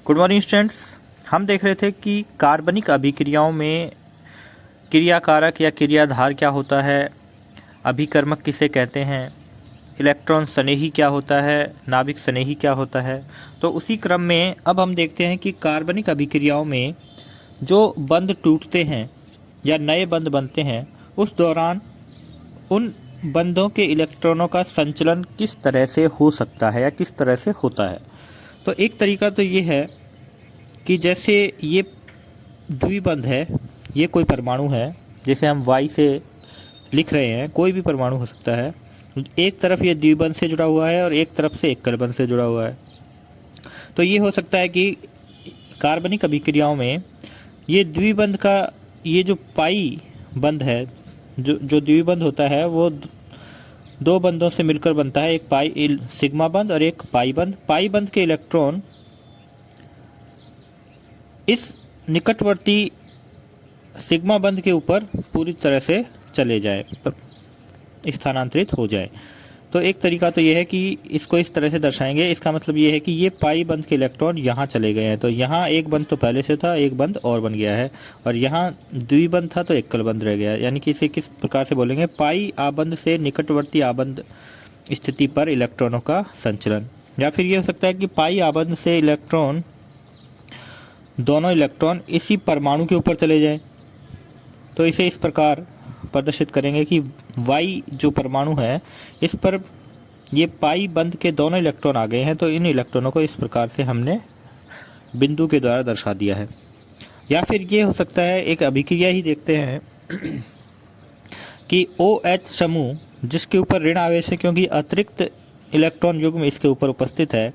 Good morning students. हम देख रहे थे कि कार्बनिक अभिक्रियाओं में क्रियाकारक या क्रियाधार क्या होता है, अभिकर्मक किसे कहते हैं, इलेक्ट्रॉन स्नेही क्या होता है, नाभिक स्नेही क्या होता है। तो उसी क्रम में अब हम देखते हैं कि कार्बनिक अभिक्रियाओं में जो बंध टूटते हैं या नए बंध बनते हैं, उस दौरान उन बंधों के इलेक्ट्रॉनों का संचलन किस तरह से हो सकता है या किस तरह से होता है। तो एक तरीका तो ये है कि जैसे ये द्विबंध है, ये कोई परमाणु है, जैसे हम Y से लिख रहे हैं, कोई भी परमाणु हो सकता है। एक तरफ ये द्विबंध से जुड़ा हुआ है और एक तरफ से एकल बंध से जुड़ा हुआ है। तो ये हो सकता है कि कार्बनिक अभिक्रियाओं में ये द्विबंध का ये जो पाई बंध है, जो द्विबंध होता है वो दो बंधों से मिलकर बनता है, एक पाई सिग्मा बंध और एक पाई बंध। पाई बंध के इलेक्ट्रॉन इस निकटवर्ती सिग्मा बंध के ऊपर पूरी तरह से चले जाए, स्थानांतरित हो जाए। तो एक तरीका तो ये है कि इसको इस तरह से दर्शाएंगे। इसका मतलब ये है कि ये पाई बंध के इलेक्ट्रॉन यहाँ चले गए हैं, तो यहाँ एक बंध तो पहले से था, एक बंध और बन गया है, और यहाँ द्विबंध था तो एकल बंध रह गया है। यानी कि इसे किस प्रकार से बोलेंगे, पाई आबंध से निकटवर्ती आबंध स्थिति पर इलेक्ट्रॉनों का संचलन। या फिर ये हो सकता है कि पाई आबंध से दोनों इलेक्ट्रॉन इसी परमाणु के ऊपर चले जाएं। तो इसे इस प्रकार प्रदर्शित करेंगे कि Y जो परमाणु है, इस पर ये पाई बंध के दोनों इलेक्ट्रॉन आ गए हैं, तो इन इलेक्ट्रॉनों को इस प्रकार से हमने बिंदु के द्वारा दर्शा दिया है। या फिर ये हो सकता है, एक अभिक्रिया ही देखते हैं कि OH समूह जिसके ऊपर ऋण आवेश है, क्योंकि अतिरिक्त इलेक्ट्रॉन युग्म इसके ऊपर उपस्थित है,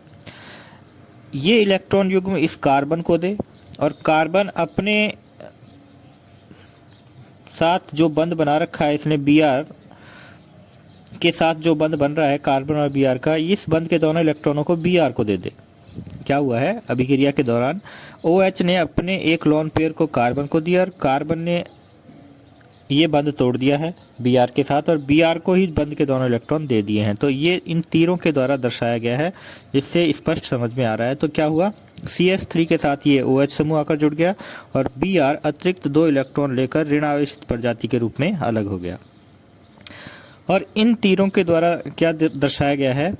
ये इलेक्ट्रॉन युग्म इस कार्बन को दे और कार्बन अपने साथ जो बंध बना रखा है इसने Br के साथ, जो बंध बन रहा है कार्बन और Br का, इस बंध के दोनों इलेक्ट्रॉनों को Br को दे दे। क्या हुआ है, अभिक्रिया के दौरान OH ने अपने एक लोन पेयर को कार्बन को दिया और कार्बन ने ये बंध तोड़ दिया है Br के साथ, और Br को ही बंध के दोनों इलेक्ट्रॉन दे दिए हैं। तो ये इन तीरों के द्वारा दर्शाया गया है, जिससे स्पष्ट समझ में आ रहा है। तो क्या हुआ, CH3 के साथ ये OH समूह आकर जुड़ गया और Br अतिरिक्त 2 इलेक्ट्रॉन लेकर ऋण आवेशित प्रजाति के रूप में अलग हो गया। और इन तीरों के द्वारा क्या दर्शाया गया है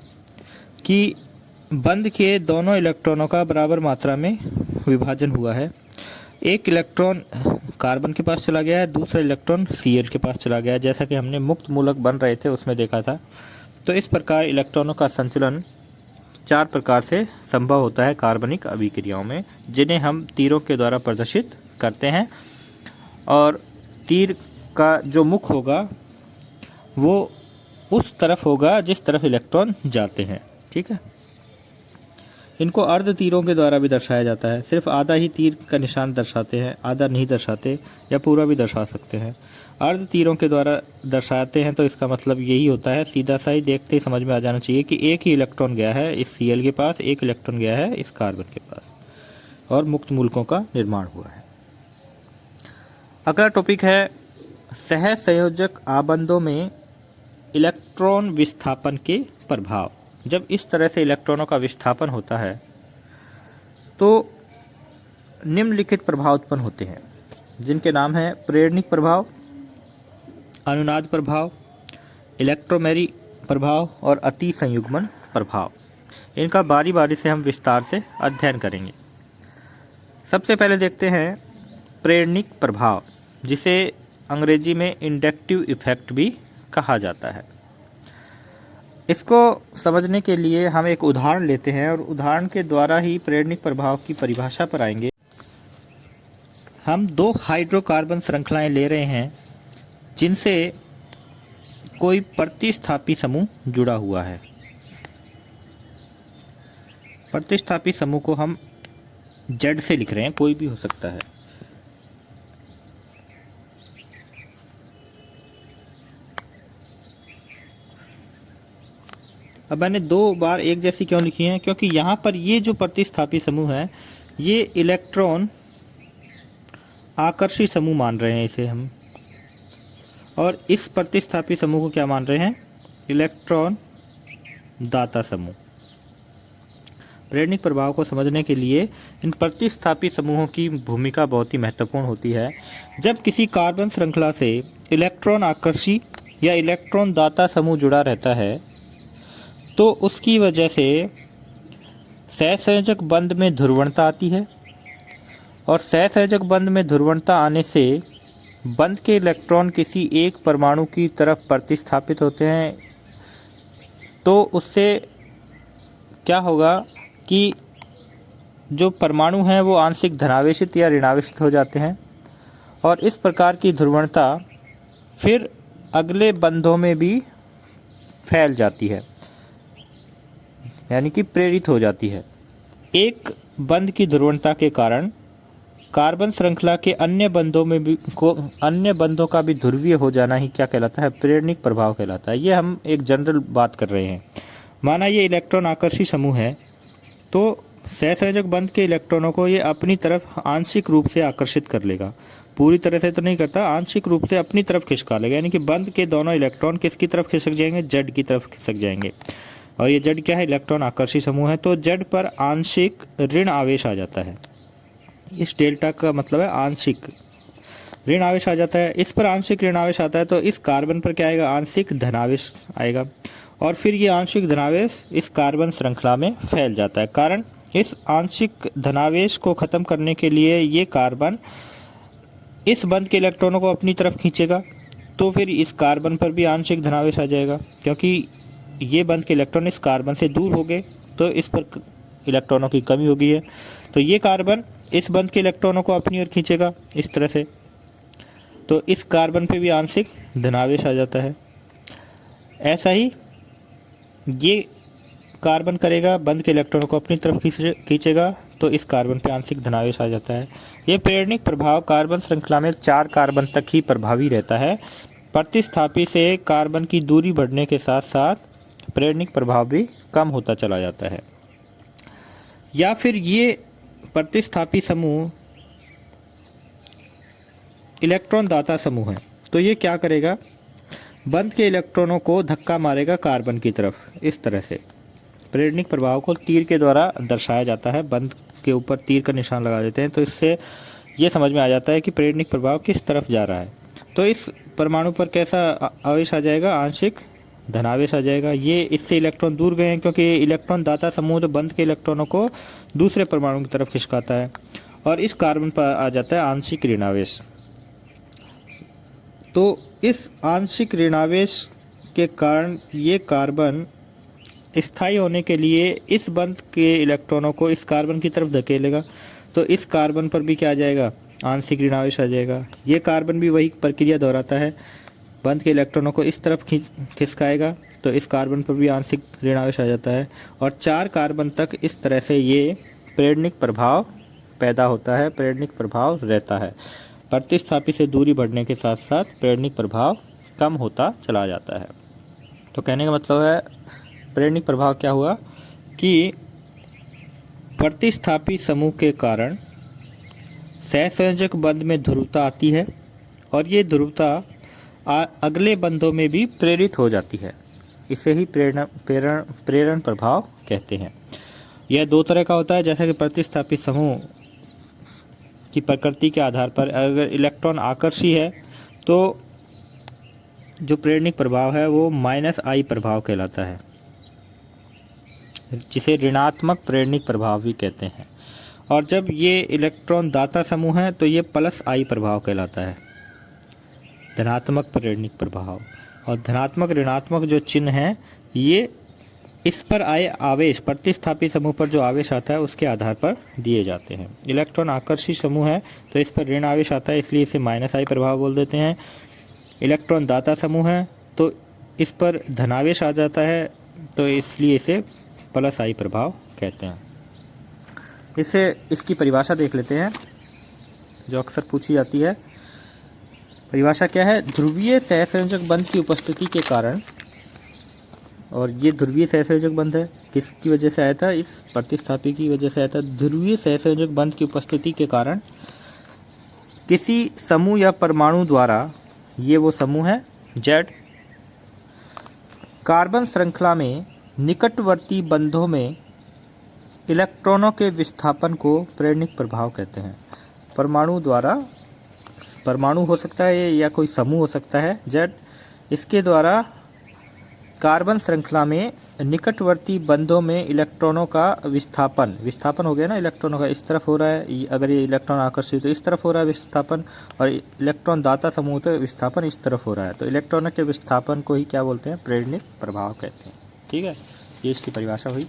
कि बंध के दोनों इलेक्ट्रॉनों का बराबर मात्रा में विभाजन हुआ है। एक इलेक्ट्रॉन कार्बन के पास चला गया है, दूसरा इलेक्ट्रॉन Cl के पास चला गया है, जैसा कि हमने मुक्त मूलक बन रहे थे उसमें देखा था। तो इस प्रकार इलेक्ट्रॉनों का संचलन 4 प्रकार से संभव होता है कार्बनिक अभिक्रियाओं में, जिन्हें हम तीरों के द्वारा प्रदर्शित करते हैं। और तीर का जो मुख होगा वो उस तरफ होगा जिस तरफ इलेक्ट्रॉन जाते हैं, ठीक है। इनको अर्ध तीरों के द्वारा भी दर्शाया जाता है, सिर्फ आधा ही तीर का निशान दर्शाते हैं, आधा नहीं दर्शाते, या पूरा भी दर्शा सकते हैं। अर्ध तीरों के द्वारा दर्शाते हैं तो इसका मतलब यही होता है, सीधा सा ही देखते ही समझ में आ जाना चाहिए कि एक ही इलेक्ट्रॉन गया है इस Cl के पास, एक इलेक्ट्रॉन गया है इस कार्बन के पास, और मुक्त मूलकों का निर्माण हुआ है। अगला टॉपिक है सहसंयोजक आबंधों में इलेक्ट्रॉन विस्थापन के प्रभाव। जब इस तरह से इलेक्ट्रॉनों का विस्थापन होता है तो निम्नलिखित प्रभाव उत्पन्न होते हैं, जिनके नाम हैं प्रेरणिक प्रभाव, अनुनाद प्रभाव, इलेक्ट्रोमेरी प्रभाव और अति संयुग्मन प्रभाव। इनका बारी बारी से हम विस्तार से अध्ययन करेंगे। सबसे पहले देखते हैं प्रेरणिक प्रभाव, जिसे अंग्रेजी में इंडक्टिव इफेक्ट भी कहा जाता है। इसको समझने के लिए हम एक उदाहरण लेते हैं और उदाहरण के द्वारा ही प्रेरणिक प्रभाव की परिभाषा पर आएंगे। हम 2 हाइड्रोकार्बन श्रृंखलाएं ले रहे हैं जिनसे कोई प्रतिस्थापी समूह जुड़ा हुआ है। प्रतिस्थापी समूह को हम Z से लिख रहे हैं, कोई भी हो सकता है। अब मैंने 2 बार एक जैसी क्यों लिखी है, क्योंकि यहाँ पर ये जो प्रतिस्थापी समूह है ये इलेक्ट्रॉन आकर्षी समूह मान रहे हैं इसे हम, और इस प्रतिस्थापी समूह को क्या मान रहे हैं, इलेक्ट्रॉन दाता समूह। प्रेरणिक प्रभाव को समझने के लिए इन प्रतिस्थापी समूहों की भूमिका बहुत ही महत्वपूर्ण होती है। जब किसी कार्बन श्रृंखला से इलेक्ट्रॉन आकर्षी या इलेक्ट्रॉन दाता समूह जुड़ा रहता है तो उसकी वजह से सहसंयोजक बंध में ध्रुवणता आती है, और सहसंयोजक बंध में ध्रुवणता आने से बंध के इलेक्ट्रॉन किसी एक परमाणु की तरफ प्रतिस्थापित होते हैं। तो उससे क्या होगा कि जो परमाणु हैं वो आंशिक धनावेशित या ऋणावेशित हो जाते हैं, और इस प्रकार की ध्रुवणता फिर अगले बंधों में भी फैल जाती है, यानी कि प्रेरित हो जाती है। एक बंध की ध्रुवणता के कारण कार्बन श्रृंखला के अन्य बंधों का भी ध्रुवीय हो जाना ही क्या कहलाता है? प्रेरणिक प्रभाव कहलाता है। ये हम एक जनरल बात कर रहे हैं। माना ये इलेक्ट्रॉन आकर्षी समूह है, तो सहसंयोजक बंध के इलेक्ट्रॉनों को ये अपनी तरफ आंशिक रूप से आकर्षित कर लेगा। पूरी तरह से तो नहीं करता, आंशिक रूप से अपनी तरफ खिसका लेगा, यानी कि बंध के दोनों इलेक्ट्रॉन किसकी तरफ खिसक जाएंगे? जेड की तरफ खिसक जाएंगे। और ये जेड क्या है? इलेक्ट्रॉन आकर्षी समूह है, तो जेड पर आंशिक ऋण आवेश आ जाता है। इस डेल्टा का मतलब है आंशिक ऋण आवेश आ जाता है। इस पर आंशिक ऋण आवेश आता है तो इस कार्बन पर क्या आएगा? आंशिक धनावेश आएगा, और फिर ये आंशिक धनावेश इस कार्बन श्रृंखला में फैल जाता है। कारण इस आंशिक धनावेश को ख़त्म करने के लिए ये कार्बन इस बंध के इलेक्ट्रॉनों को अपनी तरफ खींचेगा, तो फिर इस कार्बन पर भी आंशिक धनावेश आ जाएगा, क्योंकि ये बंध के इलेक्ट्रॉन इस कार्बन से दूर हो गए तो इस पर इलेक्ट्रॉनों की कमी हो गई है, तो ये कार्बन इस बंध के इलेक्ट्रॉनों को अपनी ओर खींचेगा इस तरह से, तो इस कार्बन पे भी आंशिक धनावेश आ जाता है। ऐसा ही ये कार्बन करेगा, बंध के इलेक्ट्रॉनों को अपनी तरफ खींचेगा, तो इस कार्बन पे आंशिक धनावेश आ जाता है। ये प्रेरणिक प्रभाव कार्बन श्रृंखला में 4 कार्बन तक ही प्रभावी रहता है। प्रतिस्थापी से कार्बन की दूरी बढ़ने के साथ साथ प्रेरणिक प्रभाव भी कम होता चला जाता है। या फिर ये प्रतिस्थापी समूह इलेक्ट्रॉन दाता समूह है, तो ये क्या करेगा? बंध के इलेक्ट्रॉनों को धक्का मारेगा कार्बन की तरफ इस तरह से। प्रेरणिक प्रभाव को तीर के द्वारा दर्शाया जाता है, बंध के ऊपर तीर का निशान लगा देते हैं, तो इससे ये समझ में आ जाता है कि प्रेरणिक प्रभाव किस तरफ जा रहा है। तो इस परमाणु पर कैसा आवेश आ जाएगा? आंशिक धनावेश आ जाएगा। ये इससे इलेक्ट्रॉन दूर गए हैं, क्योंकि इलेक्ट्रॉन दाता समूह बंध के इलेक्ट्रॉनों को दूसरे परमाणु की तरफ खिसकाता है, और इस कार्बन पर आ जाता है आंशिक ऋणावेश। तो इस आंशिक ऋणावेश के कारण ये कार्बन स्थायी होने के लिए इस बंध के इलेक्ट्रॉनों को इस कार्बन की तरफ धकेलेगा, तो इस कार्बन पर भी क्या आ जाएगा? आंशिक ऋणावेश आ जाएगा। ये कार्बन भी वही प्रक्रिया दोहराता है, बंध के इलेक्ट्रॉनों को इस तरफ खिसकाएगा, तो इस कार्बन पर भी आंशिक ऋणावेश आ जाता है, और 4 कार्बन तक इस तरह से ये प्रेरणिक प्रभाव पैदा होता है, प्रेरणिक प्रभाव रहता है। प्रतिस्थापी से दूरी बढ़ने के साथ साथ प्रेरणिक प्रभाव कम होता चला जाता है। तो कहने का मतलब है प्रेरणिक प्रभाव क्या हुआ कि प्रतिस्थापी समूह के कारण सहसंयोजक बंध में ध्रुवता आती है, और ये ध्रुवता अगले बंधों में भी प्रेरित हो जाती है। इसे ही प्रेरण प्रभाव कहते हैं। यह 2 तरह का होता है, जैसा कि प्रतिस्थापी समूह की प्रकृति के आधार पर अगर इलेक्ट्रॉन आकर्षी है तो जो प्रेरणिक प्रभाव है वो -I प्रभाव कहलाता है, जिसे ऋणात्मक प्रेरणिक प्रभाव भी कहते हैं। और जब ये इलेक्ट्रॉन दाता समूह है तो ये +I प्रभाव कहलाता है, धनात्मक प्रेरणिक प्रभाव। और धनात्मक ऋणात्मक जो चिन्ह है ये इस पर आए आवेश, प्रतिस्थापी समूह पर जो आवेश आता है उसके आधार पर दिए जाते हैं। इलेक्ट्रॉन आकर्षी समूह है तो इस पर ऋण आवेश आता है, इसलिए इसे -I प्रभाव बोल देते हैं। इलेक्ट्रॉन दाता समूह है तो इस पर धनावेश आ जाता है, तो इसलिए इसे +I प्रभाव कहते हैं। इसकी परिभाषा देख लेते हैं जो अक्सर पूछी जाती है। परिभाषा क्या है? ध्रुवीय सहसंयोजक बंध की उपस्थिति के कारण, और ये ध्रुवीय सहसंयोजक बंध है, किसकी वजह से आया था? इस प्रतिस्थापी की वजह से आया था। ध्रुवीय सहसंयोजक बंध की उपस्थिति के कारण किसी समूह या परमाणु द्वारा, ये वो समूह है Z, कार्बन श्रृंखला में निकटवर्ती बंधों में इलेक्ट्रॉनों के विस्थापन को प्रेरणिक प्रभाव कहते हैं। परमाणु हो सकता है या कोई समूह हो सकता है जेड, इसके द्वारा कार्बन श्रृंखला में निकटवर्ती बंधों में इलेक्ट्रॉनों का विस्थापन हो गया ना, इलेक्ट्रॉनों का इस तरफ हो रहा है, अगर ये इलेक्ट्रॉन आकर्षित तो इस तरफ हो रहा है विस्थापन, और इलेक्ट्रॉन दाता समूह तो विस्थापन इस तरफ हो रहा है, तो इलेक्ट्रॉनों के विस्थापन को ही क्या बोलते हैं, प्रेरणिक प्रभाव कहते हैं। ठीक है, ये इसकी परिभाषा हुई।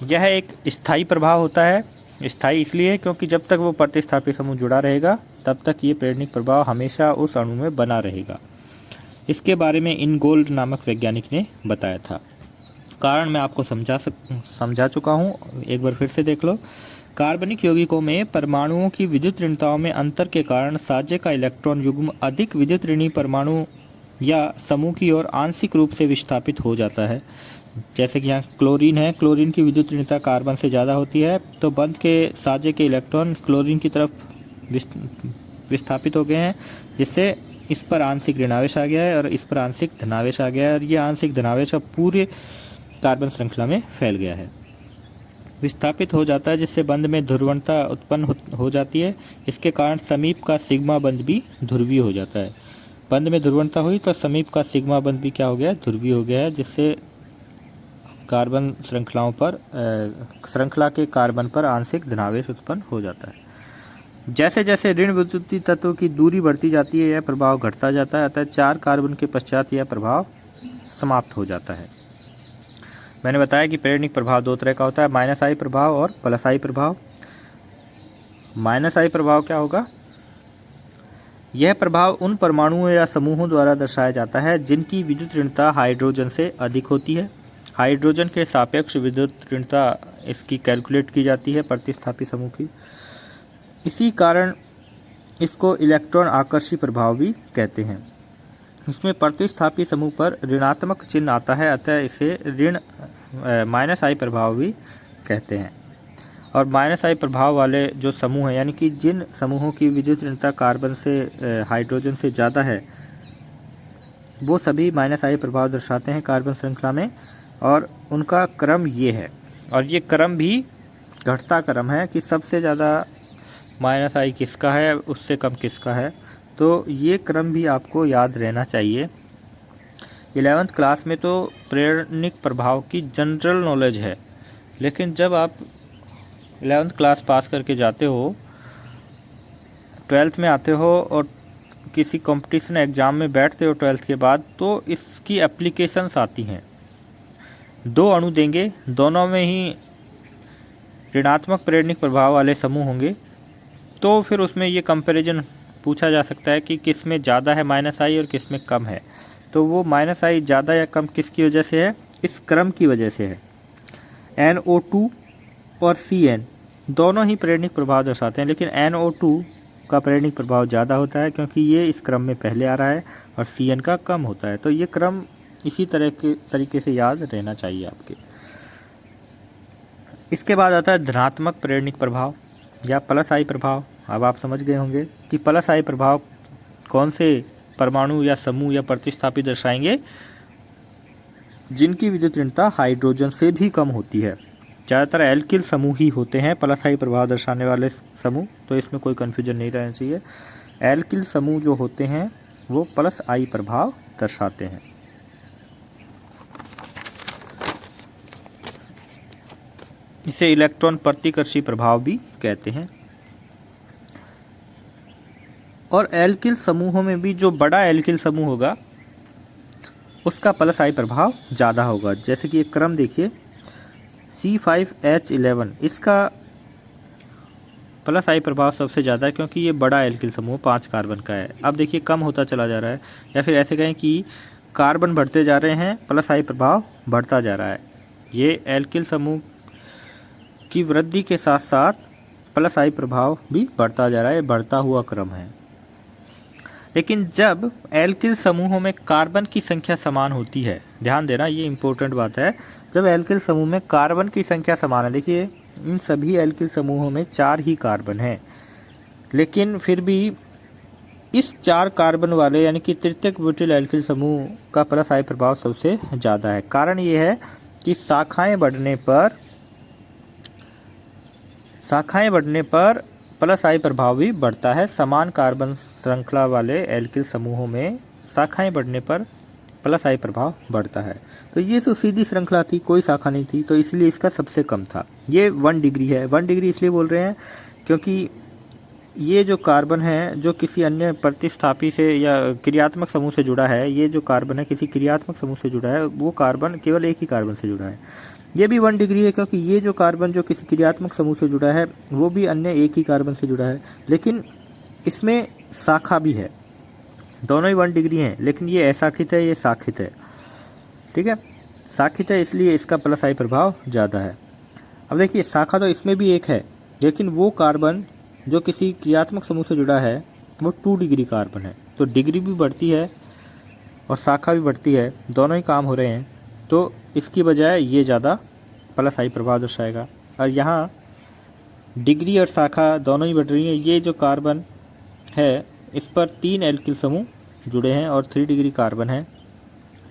यह एक स्थायी प्रभाव होता है। स्थायी इसलिए क्योंकि जब तक वो प्रतिस्थापी समूह जुड़ा रहेगा तब तक ये प्रेरणिक प्रभाव हमेशा उस अणु में बना रहेगा। इसके बारे में इनगोल्ड नामक वैज्ञानिक ने बताया था। कारण मैं आपको समझा चुका हूँ, एक बार फिर से देख लो। कार्बनिक यौगिकों में परमाणुओं की विद्युत ऋणताओं में अंतर के कारण साजे का इलेक्ट्रॉन युग्म अधिक विद्युत ऋणी परमाणु या समूह की ओर आंशिक रूप से विस्थापित हो जाता है। जैसे कि यहाँ क्लोरीन है, क्लोरीन की विद्युत ऋणता कार्बन से ज़्यादा होती है, तो बंध के साजे के इलेक्ट्रॉन क्लोरीन की तरफ विस्थापित हो गए हैं, जिससे इस पर आंशिक ऋणावेश आ गया है और इस पर आंशिक धनावेश आ गया है, और ये आंशिक धनावेश अब पूरे कार्बन श्रृंखला में फैल गया है, विस्थापित हो जाता है, जिससे बंध में ध्रुवणता उत्पन्न हो जाती है। इसके कारण समीप का सिग्मा बंध भी ध्रुवीय हो जाता है। बंध में ध्रुवणता हुई तो समीप का सिग्मा बंध भी क्या हो गया, ध्रुवीय हो गया है, जिससे कार्बन श्रृंखला के कार्बन पर आंशिक धनावेश उत्पन्न हो जाता है। जैसे जैसे ऋण विद्युतीय तत्वों की दूरी बढ़ती जाती है यह प्रभाव घटता जाता है, अतः 4 कार्बन के पश्चात यह प्रभाव समाप्त हो जाता है। मैंने बताया कि प्रेरणिक प्रभाव 2 तरह का होता है, माइनस आई प्रभाव और प्लस आई प्रभाव। माइनस आई प्रभाव क्या होगा, यह प्रभाव उन परमाणुओं या समूहों द्वारा दर्शाया जाता है जिनकी विद्युत ऋणता हाइड्रोजन से अधिक होती है। हाइड्रोजन के सापेक्ष विद्युत ऋणता इसकी कैलकुलेट की जाती है प्रतिस्थापी समूह की। इसी कारण इसको इलेक्ट्रॉन आकर्षी प्रभाव भी कहते हैं। इसमें प्रतिस्थापी समूह पर ऋणात्मक चिन्ह आता है, अतः इसे माइनस आई प्रभाव भी कहते हैं। और माइनस आई प्रभाव वाले जो समूह हैं, यानी कि जिन समूहों की विद्युत ऋणता कार्बन से हाइड्रोजन से ज़्यादा है, वो सभी माइनस आई प्रभाव दर्शाते हैं कार्बन श्रृंखला में, और उनका क्रम ये है। और ये क्रम भी घटता क्रम है कि सबसे ज़्यादा माइनस आई किसका है, उससे कम किसका है, तो ये क्रम भी आपको याद रहना चाहिए। 11th क्लास में तो प्रेरणिक प्रभाव की जनरल नॉलेज है, लेकिन जब आप 11th क्लास पास करके जाते हो, 12th में आते हो और किसी कंपटीशन एग्ज़ाम में बैठते हो 12th के बाद, तो इसकी एप्लीकेशंस आती हैं। 2 अणु देंगे, दोनों में ही ऋणात्मक प्रेरणिक प्रभाव वाले समूह होंगे, तो फिर उसमें ये कंपैरिजन पूछा जा सकता है कि किस में ज़्यादा है माइनस आई और किस में कम है। तो वो माइनस आई ज़्यादा या कम किसकी वजह से है, इस क्रम की वजह से है। NO2 और CN दोनों ही प्रेरणिक प्रभाव दर्शाते हैं, लेकिन NO2 का प्रेरणिक प्रभाव ज़्यादा होता है क्योंकि ये इस क्रम में पहले आ रहा है, और CN का कम होता है। तो ये क्रम इसी तरीके से याद रहना चाहिए आपके। इसके बाद आता है धनात्मक प्रेरणिक प्रभाव या प्लस आई प्रभाव। अब आप समझ गए होंगे कि प्लस आई प्रभाव कौन से परमाणु या समूह या प्रतिस्थापी दर्शाएंगे जिनकी विद्युत ऋणता हाइड्रोजन से भी कम होती है। ज़्यादातर एल्किल समूह ही होते हैं प्लस आई प्रभाव दर्शाने वाले समूह, तो इसमें कोई कन्फ्यूजन नहीं रहना चाहिए। एल्किल समूह जो होते हैं वो प्लस आई प्रभाव दर्शाते हैं। इसे इलेक्ट्रॉन प्रतिकर्षी प्रभाव भी कहते हैं। और एल्किल समूहों में भी जो बड़ा एल्किल समूह होगा उसका प्लस आई प्रभाव ज़्यादा होगा। जैसे कि एक क्रम देखिए C5H11, इसका प्लस आई प्रभाव सबसे ज़्यादा है क्योंकि ये बड़ा एल्किल समूह 5 कार्बन का है। अब देखिए कम होता चला जा रहा है, या फिर ऐसे कहें कि कार्बन बढ़ते जा रहे हैं, प्लस आई प्रभाव बढ़ता जा रहा है। ये एल्किल समूह की वृद्धि के साथ साथ प्लस आई प्रभाव भी बढ़ता जा रहा है, बढ़ता हुआ क्रम है। लेकिन जब एल्किल समूहों में कार्बन की संख्या समान होती है, ध्यान देना ये इंपॉर्टेंट बात है, जब एल्किल समूह में कार्बन की संख्या समान है, देखिए इन सभी एल्किल समूहों में 4 ही कार्बन हैं, लेकिन फिर भी इस 4 कार्बन वाले यानी कि तृतीयक ब्यूटिल एल्किल समूह का प्लस आई प्रभाव सबसे ज़्यादा है। कारण ये है कि शाखाएं बढ़ने पर शाखाएं बढ़ने पर प्लस आई प्रभाव भी बढ़ता है। समान कार्बन श्रृंखला वाले एल्किल समूहों में शाखाएं बढ़ने पर प्लस आई प्रभाव बढ़ता है। तो ये तो सीधी श्रृंखला थी, कोई शाखा नहीं थी, तो इसलिए इसका सबसे कम था। ये 1 डिग्री है। 1 डिग्री इसलिए बोल रहे हैं क्योंकि ये जो कार्बन है जो किसी अन्य प्रतिस्थापी से या क्रियात्मक समूह से जुड़ा है, ये जो कार्बन है किसी क्रियात्मक समूह से जुड़ा है, वो कार्बन केवल एक ही कार्बन से जुड़ा है। ये भी 1 डिग्री है क्योंकि ये जो कार्बन जो किसी क्रियात्मक समूह से जुड़ा है वो भी अन्य एक ही कार्बन से जुड़ा है, लेकिन इसमें शाखा भी है। दोनों ही 1 डिग्री हैं, लेकिन ये अशाखित है, ये शाखित है। ठीक है, शाखित है इसलिए इसका प्लस आई प्रभाव ज़्यादा है। अब देखिए शाखा तो इसमें भी एक है, लेकिन वो कार्बन जो किसी क्रियात्मक समूह से जुड़ा है वो 2 डिग्री कार्बन है, तो डिग्री भी बढ़ती है और शाखा भी बढ़ती है, दोनों ही काम हो रहे हैं, तो इसकी बजाय ये ज़्यादा प्लस आई प्रभाव दर्शाएगा। और यहाँ डिग्री और शाखा दोनों ही बढ़ रही हैं। ये जो कार्बन है इस पर 3 एल्किल समूह जुड़े हैं और 3 डिग्री कार्बन है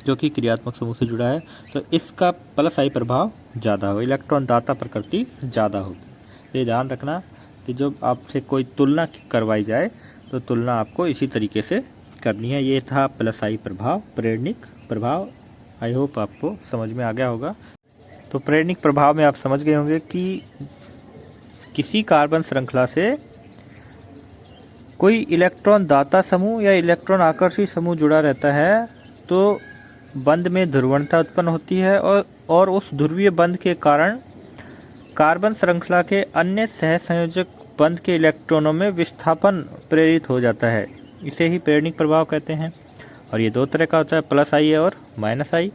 जो कि क्रियात्मक समूह से जुड़ा है, तो इसका प्लस आई प्रभाव ज़्यादा हो, इलेक्ट्रॉन दाता प्रकृति ज़्यादा होगी। ये ध्यान रखना कि जब आपसे कोई तुलना करवाई जाए तो तुलना आपको इसी तरीके से करनी है। ये था प्लस आई प्रभाव, प्रेरणिक प्रभाव। आई होप आपको समझ में आ गया होगा। तो प्रेरणिक प्रभाव में आप समझ गए होंगे कि किसी कार्बन श्रृंखला से कोई इलेक्ट्रॉन दाता समूह या इलेक्ट्रॉन आकर्षी समूह जुड़ा रहता है तो बंध में ध्रुवणता उत्पन्न होती है और उस ध्रुवीय बंध के कारण कार्बन श्रृंखला के अन्य सहसंयोजक बंध के इलेक्ट्रॉनों में विस्थापन प्रेरित हो जाता है। इसे ही प्रेरणिक प्रभाव कहते हैं। और ये 2 तरह का होता है, प्लस आई और माइनस आई।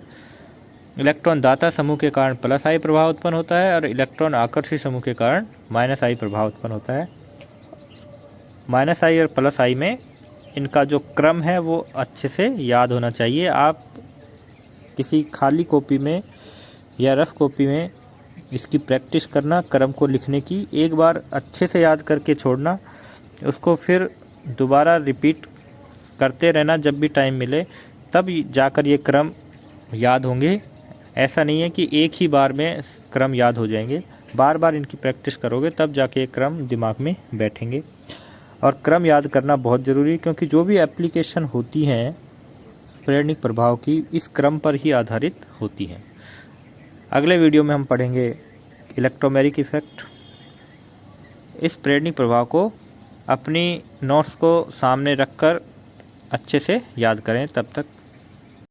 इलेक्ट्रॉन दाता समूह के कारण प्लस आई प्रभाव उत्पन्न होता है और इलेक्ट्रॉन आकर्षी समूह के कारण माइनस आई प्रभाव उत्पन्न होता है। माइनस आई और प्लस आई में इनका जो क्रम है वो अच्छे से याद होना चाहिए। आप किसी खाली कॉपी में या रफ कॉपी में इसकी प्रैक्टिस करना, क्रम को लिखने की, एक बार अच्छे से याद करके छोड़ना, उसको फिर दोबारा रिपीट करते रहना जब भी टाइम मिले, तब जाकर ये क्रम याद होंगे। ऐसा नहीं है कि एक ही बार में क्रम याद हो जाएंगे, बार बार इनकी प्रैक्टिस करोगे तब जाके ये क्रम दिमाग में बैठेंगे। और क्रम याद करना बहुत ज़रूरी है क्योंकि जो भी एप्लीकेशन होती हैं प्रेरणिक प्रभाव की इस क्रम पर ही आधारित होती हैं। अगले वीडियो में हम पढ़ेंगे इलेक्ट्रोमेरिक इफ़ेक्ट। इस प्रेरणिक प्रभाव को अपनी नोट्स को सामने रखकर अच्छे से याद करें। तब तक